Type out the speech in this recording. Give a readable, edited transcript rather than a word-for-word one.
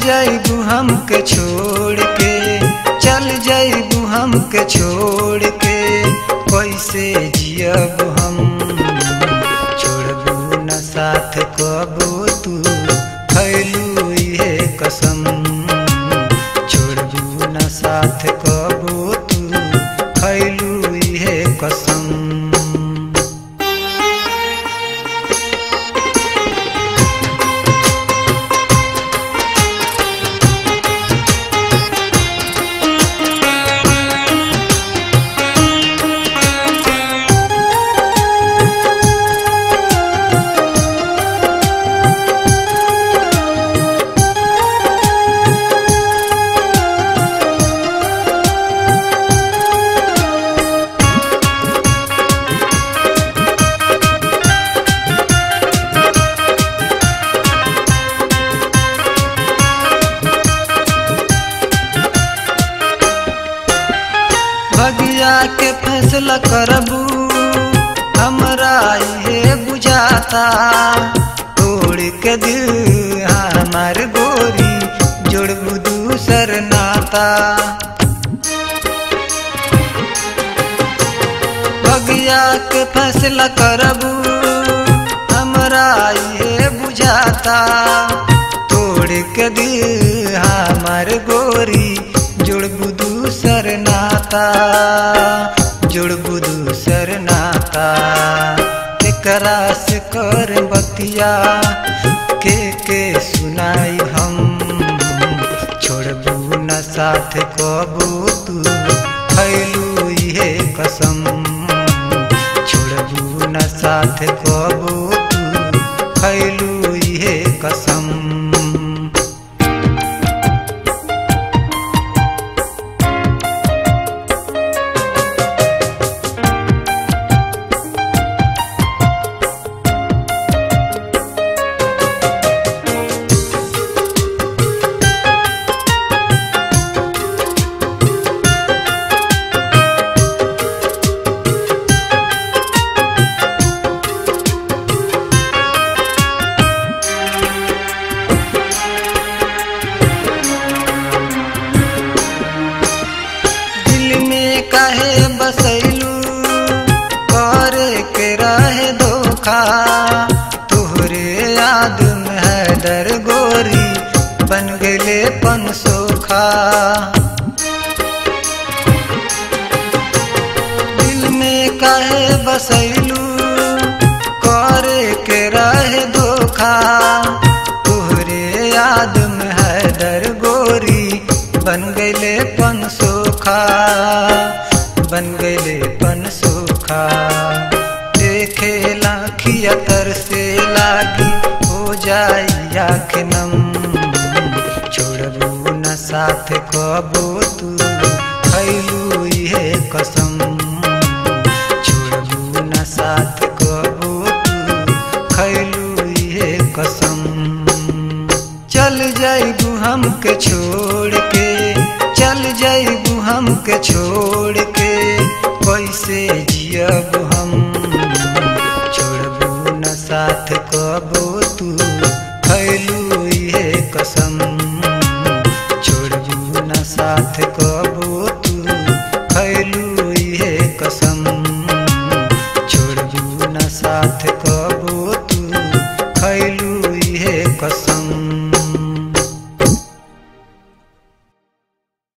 जाइबू हमके छोड़ के, चल जाइबू हमके छोड़ के, कैसे जियब हम। छोड़बू न साथ कबो तू, खैलू इहे कसम। छोड़बू न साथ कबो तू, खैलू इहे कसम। भगिया के फैसला करबू हमरा ये बुझाता। तोड़ के दिल हमार गोरी, जोड़बू दूसर नाता। भगिया के फैसला करबू हमरा ये बुझाता। तोड़ के दिल हमार गोरी, जोड़बू दूसर नाता। जोड़बू दूसर नाता। एकरा से कर बतिया के सुनाई हम। छोड़बू न साथ कबो तू, खैलू इहे कसम। छोड़बू न साथ कबो तू, खैलू इहे कसम। काहे बसैलू करे के रहे धोखा। तोहरे याद में हैदर गोरी, बन गए पनसोखा। दिल में काहे बसैलू करे के रहे धोखा। तोहरे याद में हैदर गोरी, बन गए पनसोखा। बन गए पनसोखा। देखे लाखिया तरसे लागी, हो जाई आँख नम। छोड़बू न साथ कबो तू, खैलू इहे कसम। छोड़बू न साथ कबो तू, खैलू इहे कसम। चल जाइबू हमके छोड़ के, चल जाइबू हमके छोड़ के, कैसे जियब हम। छोड़बू न साथ कबो तू, खैलू इहे कसम। छोड़बू न साथ कबो तू, खैलू इहे कसम। छोड़बू न साथ कबो